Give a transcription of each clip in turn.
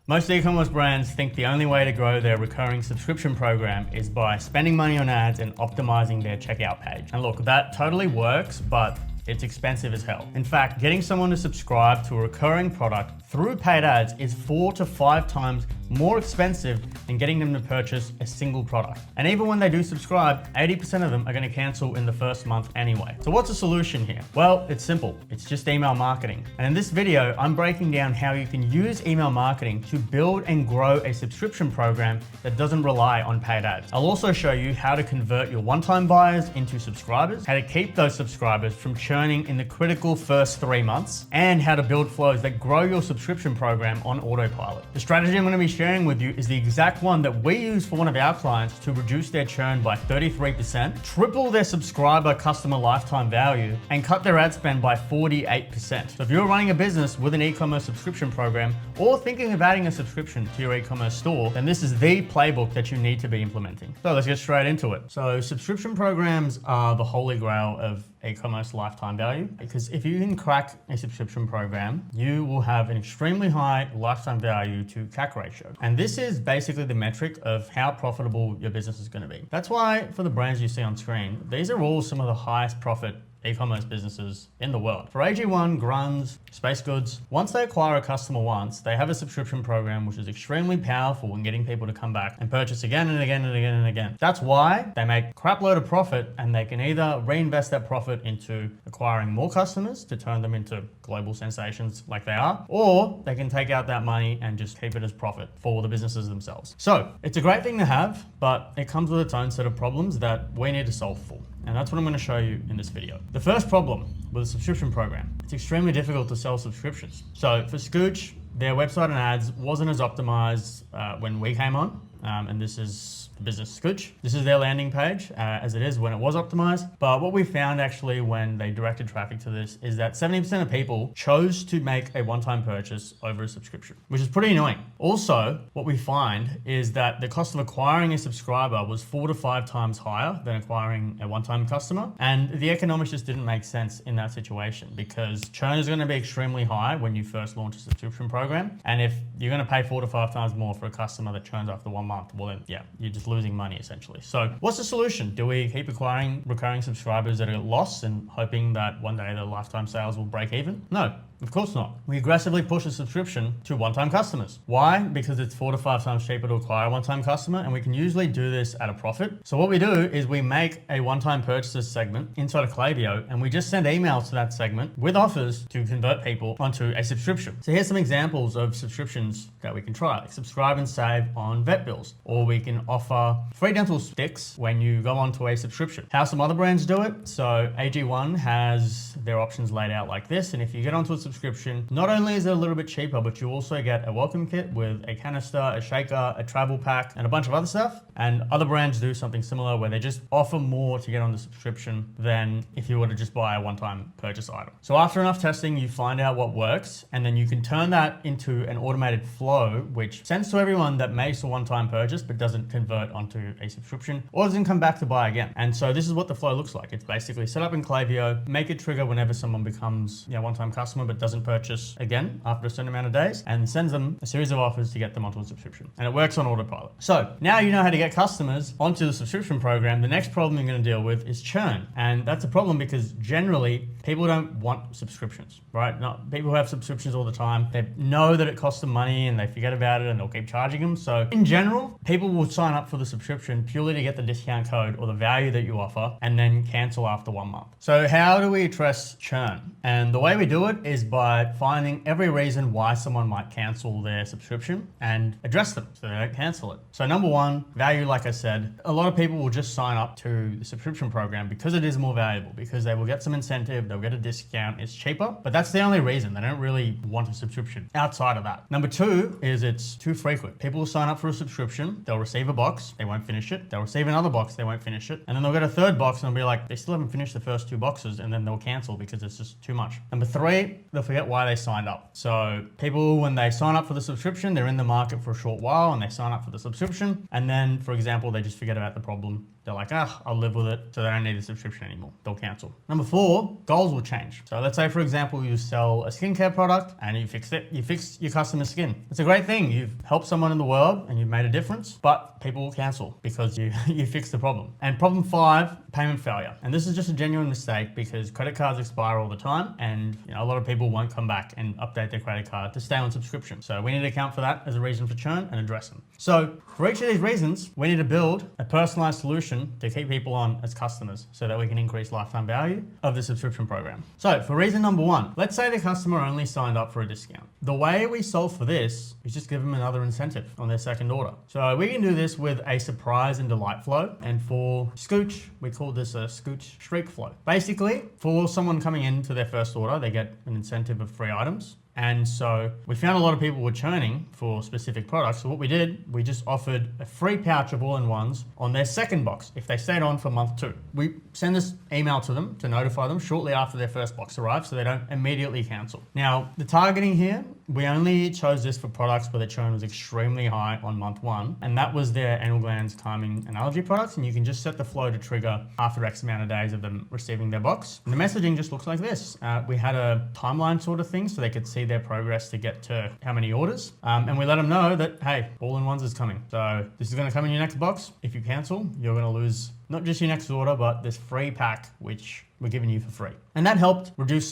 Most e-commerce brands think the only way to grow their recurring subscription program is by spending money on ads and optimizing their checkout page. And look, that totally works, but it's expensive as hell. In fact, getting someone to subscribe to a recurring product through paid ads is 4 to 5 times more expensive than getting them to purchase a single product. And even when they do subscribe, 80% of them are going to cancel in the first month anyway. So what's the solution here? Well, it's simple. It's just email marketing. And in this video, I'm breaking down how you can use email marketing to build and grow a subscription program that doesn't rely on paid ads. I'll also show you how to convert your one-time buyers into subscribers, how to keep those subscribers from churning in the critical first 3 months, and how to build flows that grow your subscription program on autopilot. The strategy I'm going to be sharing with you is the exact one that we use for one of our clients to reduce their churn by 33%, triple their subscriber customer lifetime value, and cut their ad spend by 48%. So if you're running a business with an e-commerce subscription program or thinking of adding a subscription to your e-commerce store, then this is the playbook that you need to be implementing. So let's get straight into it. So subscription programs are the holy grail of e-commerce lifetime value, because if you can crack a subscription program, you will have an extremely high lifetime value to CAC ratio. And this is basically the metric of how profitable your business is going to be. That's why for the brands you see on screen, these are all some of the highest profit e-commerce businesses in the world. For AG1, Grunz, Space Goods, once they acquire a customer once, they have a subscription program which is extremely powerful in getting people to come back and purchase again and again and again and again. That's why they make a crap load of profit, and they can either reinvest that profit into acquiring more customers to turn them into global sensations like they are, or they can take out that money and just keep it as profit for the businesses themselves. So it's a great thing to have, but it comes with its own set of problems that we need to solve for. And that's what I'm going to show you in this video. The first problem with a subscription program, it's extremely difficult to sell subscriptions. So for Scooch, their website and ads wasn't as optimized when we came on. And this is the business Scooch. This is their landing page as it is when it was optimized. But what we found actually when they directed traffic to this is that 70% of people chose to make a one-time purchase over a subscription, which is pretty annoying. Also, what we find is that the cost of acquiring a subscriber was 4 to 5 times higher than acquiring a one-time customer. And the economics just didn't make sense in that situation, because churn is going to be extremely high when you first launch a subscription program. And if you're going to pay 4 to 5 times more for a customer that churns after 1 month, well then, yeah, you're just losing money essentially. So what's the solution? Do we keep acquiring recurring subscribers at a loss and hoping that one day the lifetime sales will break even? No. Of course not. We aggressively push a subscription to one-time customers. Why? Because it's 4 to 5 times cheaper to acquire a one-time customer, and we can usually do this at a profit. So what we do is we make a one-time purchases segment inside of Klaviyo, and we just send emails to that segment with offers to convert people onto a subscription. So here's some examples of subscriptions that we can try, like subscribe and save on vet bills, or we can offer free dental sticks when you go onto a subscription. How some other brands do it? So AG1 has their options laid out like this, and if you get onto a subscription, not only is it a little bit cheaper, but you also get a welcome kit with a canister, a shaker, a travel pack, and a bunch of other stuff. And other brands do something similar where they just offer more to get on the subscription than if you were to just buy a one-time purchase item. So after enough testing, you find out what works, and then you can turn that into an automated flow, which sends to everyone that makes a one-time purchase but doesn't convert onto a subscription or doesn't come back to buy again. And so this is what the flow looks like. It's basically set up in Klaviyo, make it trigger whenever someone becomes a one-time customer but doesn't purchase again after a certain amount of days, and sends them a series of offers to get them onto a subscription. And it works on autopilot. So now you know how to get customers onto the subscription program. The next problem you're going to deal with is churn. And that's a problem because generally people don't want subscriptions, right? Not people who have subscriptions all the time. They know that it costs them money and they forget about it and they'll keep charging them. So in general, people will sign up for the subscription purely to get the discount code or the value that you offer and then cancel after 1 month. So how do we address churn? And the way we do it is by finding every reason why someone might cancel their subscription and address them so they don't cancel it. So number one, value, like I said, a lot of people will just sign up to the subscription program because it is more valuable, because they will get some incentive, they'll get a discount, it's cheaper, but that's the only reason. They don't really want a subscription outside of that. Number two is it's too frequent. People will sign up for a subscription, they'll receive a box, they won't finish it, they'll receive another box, they won't finish it, and then they'll get a third box and they'll be like, they still haven't finished the first 2 boxes, and then they'll cancel because it's just too much. Number three, they'll forget why they signed up. So people, when they sign up for the subscription, they're in the market for a short while and they sign up for the subscription, and then, for example, they just forget about the problem They're like, I'll live with it, so they don't need the subscription anymore. They'll cancel. Number 4, goals will change. So let's say, for example, you sell a skincare product and you fix your customer's skin. It's a great thing. You've helped someone in the world and you've made a difference, but people will cancel because you fixed the problem. And problem 5, payment failure. And this is just a genuine mistake because credit cards expire all the time, and a lot of people won't come back and update their credit card to stay on subscription. So we need to account for that as a reason for churn and address them. So for each of these reasons, we need to build a personalized solution to keep people on as customers so that we can increase lifetime value of the subscription program. So for reason number 1, let's say the customer only signed up for a discount. The way we solve for this is just give them another incentive on their second order. So we can do this with a surprise and delight flow. And for Scooch, we call this a Scooch streak flow. Basically, for someone coming into their first order, they get an incentive of free items. And so we found a lot of people were churning for specific products. So what we did, we just offered a free pouch of all-in-ones on their second box if they stayed on for month 2. We send this email to them to notify them shortly after their first box arrives so they don't immediately cancel. Now, the targeting here, we only chose this for products where the churn was extremely high on month 1, and that was their anal glands, calming, and allergy products. And you can just set the flow to trigger after X amount of days of them receiving their box. And the messaging just looks like this. We had a timeline sort of thing so they could see their progress to get to how many orders. And we let them know that, hey, all-in-ones is coming. So this is going to come in your next box. If you cancel, you're going to lose not just your next order, but this free pack, which we're giving you for free. And that helped reduce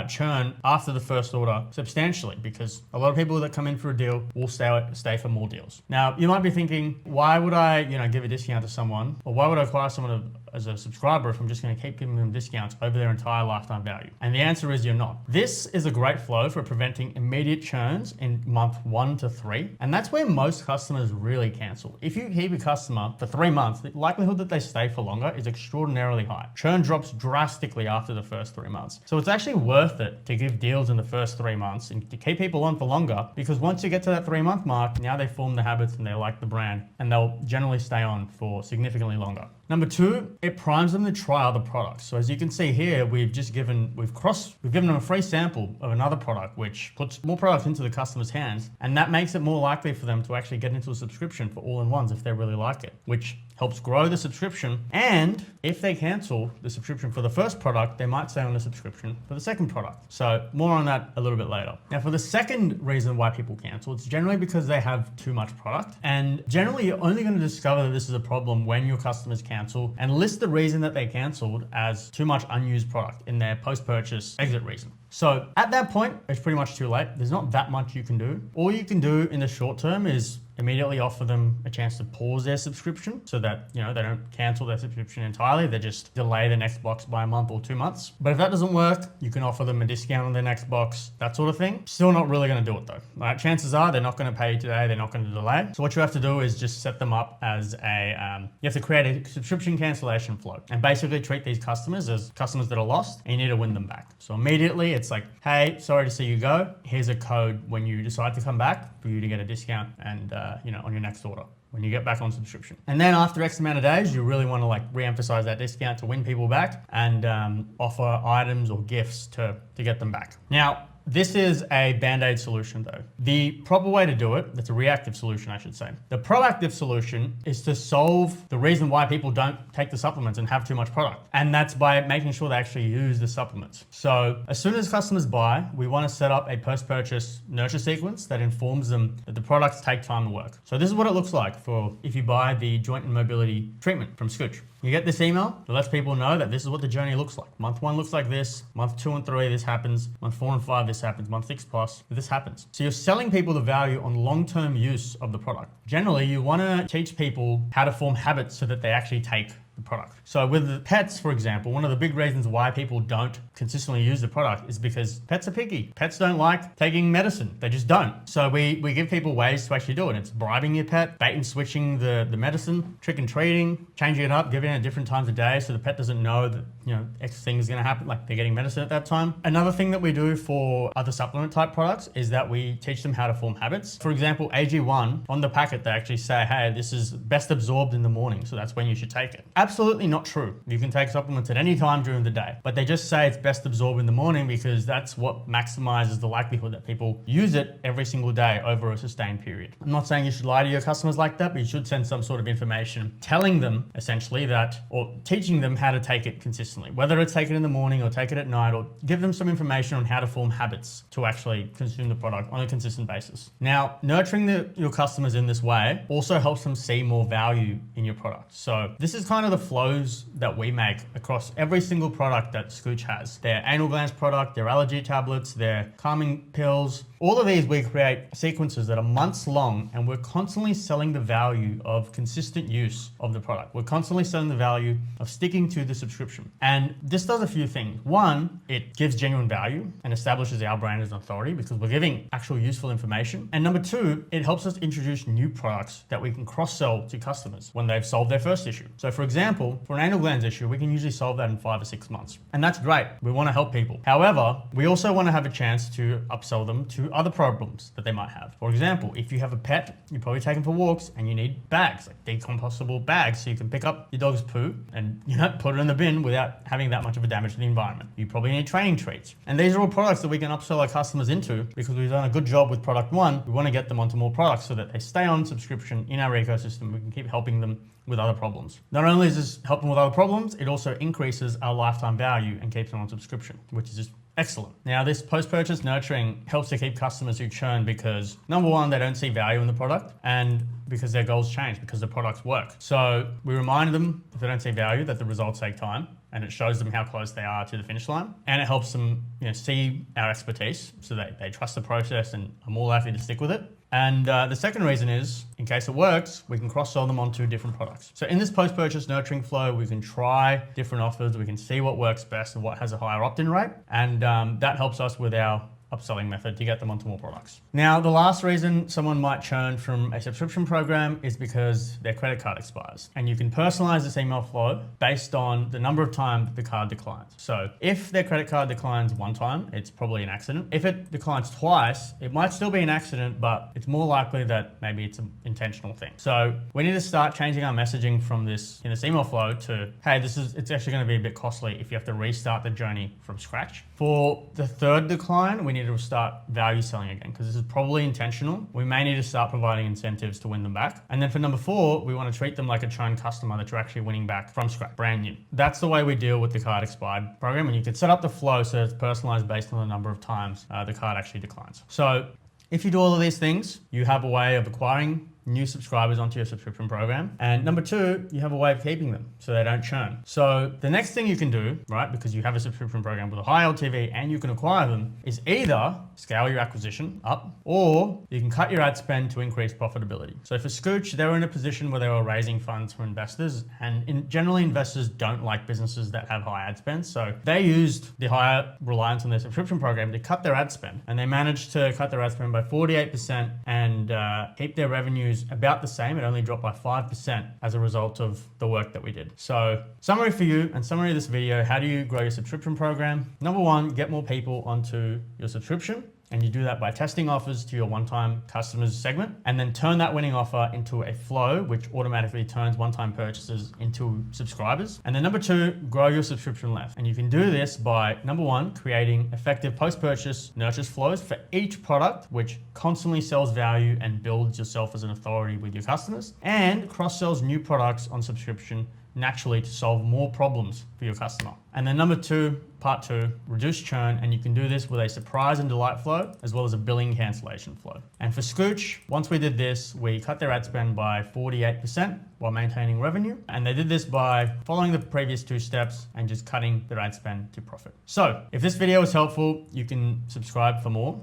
churn after the first order substantially, because a lot of people that come in for a deal will stay for more deals. Now, you might be thinking, why would I give a discount to someone? Or why would I acquire someone as a subscriber if I'm just going to keep giving them discounts over their entire lifetime value? And the answer is you're not. This is a great flow for preventing immediate churns in month 1 to 3. And that's where most customers really cancel. If you keep a customer for 3 months, the likelihood that they stay for longer is extraordinarily high. Churn drops drastically after the first 3 months. So it's actually worth it to give deals in the first 3 months and to keep people on for longer, because once you get to that 3-month mark, now they form the habits and they like the brand, and they'll generally stay on for significantly longer. Number 2, it primes them to try other products. So as you can see here, we've given them a free sample of another product, which puts more products into the customer's hands, and that makes it more likely for them to actually get into a subscription for all-in-ones if they really like it, which helps grow the subscription. And if they cancel the subscription for the first product, they might stay on the subscription for the second product. So more on that a little bit later. Now, for the second reason why people cancel, it's generally because they have too much product. And generally, you're only going to discover that this is a problem when your customers cancel and list the reason that they canceled as too much unused product in their post-purchase exit reason. So at that point, it's pretty much too late. There's not that much you can do. All you can do in the short term is immediately offer them a chance to pause their subscription so that, they don't cancel their subscription entirely. They just delay the next box by a month or 2 months. But if that doesn't work, you can offer them a discount on their next box, that sort of thing. Still not really going to do it though. Right? Chances are they're not going to pay you today. They're not going to delay. So what you have to do is just set them up as you have to create a subscription cancellation flow and basically treat these customers as customers that are lost, and you need to win them back. So immediately it's like, hey, sorry to see you go. Here's a code when you decide to come back for you to get a discount and on your next order when you get back on subscription. And then after X amount of days, you really want to re-emphasize that discount to win people back and offer items or gifts to get them back. Now, this is a band-aid solution though. The proper way to do it, that's a reactive solution I should say. The proactive solution is to solve the reason why people don't take the supplements and have too much product. And that's by making sure they actually use the supplements. So as soon as customers buy, we want to set up a post-purchase nurture sequence that informs them that the products take time to work. So this is what it looks like for if you buy the joint and mobility treatment from Scooch. You get this email that lets people know that this is what the journey looks like. Month 1 looks like this. Month 2 and 3, this happens. Month 4 and 5, this happens. Month 6 plus, this happens. So you're selling people the value on long-term use of the product. Generally, you want to teach people how to form habits so that they actually take the product. So with the pets, for example, one of the big reasons why people don't consistently use the product is because pets are picky. Pets don't like taking medicine. They just don't. So we give people ways to actually do it. It's bribing your pet, bait and switching the medicine, trick and treating, changing it up, giving it at different times of day so the pet doesn't know that X thing is going to happen, like they're getting medicine at that time. Another thing that we do for other supplement type products is that we teach them how to form habits. For example, AG1, on the packet, they actually say, hey, this is best absorbed in the morning, so that's when you should take it. absolutely not true. You can take supplements at any time during the day, but they just say it's best absorbed in the morning because that's what maximizes the likelihood that people use it every single day over a sustained period. I'm not saying you should lie to your customers like that, but you should send some sort of information telling them essentially that, or teaching them how to take it consistently, whether it's take it in the morning or take it at night, or give them some information on how to form habits to actually consume the product on a consistent basis. Now, nurturing your customers in this way also helps them see more value in your product. So this is kind of the flows that we make across every single product that Scooch has. Their anal glands product, their allergy tablets, their calming pills. All of these, we create sequences that are months long, and we're constantly selling the value of consistent use of the product. We're constantly selling the value of sticking to the subscription. And this does a few things. One, it gives genuine value and establishes our brand as an authority because we're giving actual useful information. And number two, it helps us introduce new products that we can cross-sell to customers when they've solved their first issue. So for example, for an anal glands issue, we can usually solve that in 5 or 6 months. And that's great. We want to help people. However, we also want to have a chance to upsell them to other problems that they might have. For example, if you have a pet, you probably take them for walks and you need bags, like decomposable bags, so you can pick up your dog's poo and put it in the bin without having that much of a damage to the environment. You probably need training treats. And these are all products that we can upsell our customers into because we've done a good job with product one. We want to get them onto more products so that they stay on subscription in our ecosystem. We can keep helping them with other problems. Not only does this help them with other problems, it also increases our lifetime value and keeps them on subscription, which is just excellent. Now, this post-purchase nurturing helps to keep customers who churn because number one, they don't see value in the product, and because their goals change, because the products work. So we remind them, if they don't see value, that the results take time, and it shows them how close they are to the finish line. And it helps them see our expertise so that they trust the process and are more likely to stick with it. And the second reason is, in case it works, we can cross-sell them onto different products. So in this post-purchase nurturing flow, we can try different offers, we can see what works best and what has a higher opt-in rate. And that helps us with our upselling method to get them onto more products. Now, the last reason someone might churn from a subscription program is because their credit card expires. And you can personalize this email flow based on the number of times the card declines. So if their credit card declines one time, it's probably an accident. If it declines twice, it might still be an accident, but it's more likely that maybe it's an intentional thing. So we need to start changing our messaging from this email flow to, hey, it's actually going to be a bit costly if you have to restart the journey from scratch. For the third decline, we need to start value selling again, because this is probably intentional. We may need to start providing incentives to win them back. And then for number 4, we want to treat them like a churn customer that you're actually winning back from scratch, brand new. That's the way we deal with the card expired program. And you can set up the flow so it's personalized based on the number of times the card actually declines. So if you do all of these things, you have a way of acquiring new subscribers onto your subscription program. And number 2, you have a way of keeping them so they don't churn. So the next thing you can do, right, because you have a subscription program with a high LTV and you can acquire them, is either scale your acquisition up or you can cut your ad spend to increase profitability. So for Scooch, they were in a position where they were raising funds for investors, and generally investors don't like businesses that have high ad spend. So they used the higher reliance on their subscription program to cut their ad spend, and they managed to cut their ad spend by 48% and keep their revenues about the same. It only dropped by 5% as a result of the work that we did. So summary for you and summary of this video: how do you grow your subscription program? Number 1, get more people onto your subscription. And you do that by testing offers to your one-time customers segment, and then turn that winning offer into a flow, which automatically turns one-time purchases into subscribers. And then number 2, grow your subscription left. And you can do this by, number 1, creating effective post-purchase nurtures flows for each product, which constantly sells value and builds yourself as an authority with your customers, and cross-sells new products on subscription naturally to solve more problems for your customer. And then number 2, part 2, reduce churn, and you can do this with a surprise and delight flow, as well as a billing cancellation flow. And for Scooch, once we did this, we cut their ad spend by 48% while maintaining revenue. And they did this by following the previous 2 steps and just cutting their ad spend to profit. So if this video was helpful, you can subscribe for more.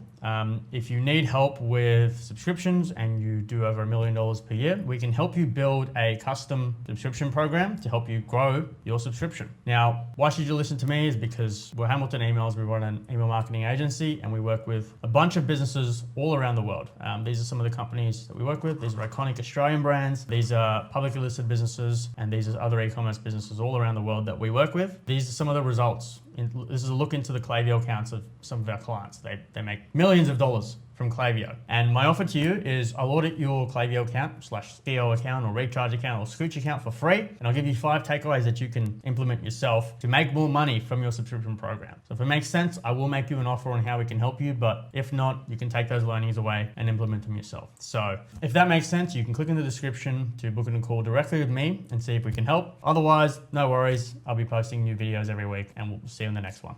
If you need help with subscriptions and you do over $1 million per year, we can help you build a custom subscription program to help you grow your subscription. Now, why should you listen to me? Is because we're Hamilton Emails. We run an email marketing agency and we work with a bunch of businesses all around the world. These are some of the companies that we work with. These are iconic Australian brands. These are publicly listed businesses, and these are other e-commerce businesses all around the world that we work with. These are some of the results. This is a look into the Klaviyo accounts of some of our clients. They make millions of dollars from Klaviyo. And my offer to you is I'll audit your Klaviyo account /CO account or Recharge account or Scooch account for free. And I'll give you 5 takeaways that you can implement yourself to make more money from your subscription program. So if it makes sense, I will make you an offer on how we can help you. But if not, you can take those learnings away and implement them yourself. So if that makes sense, you can click in the description to book in a call directly with me and see if we can help. Otherwise, no worries. I'll be posting new videos every week and we'll see you in the next one.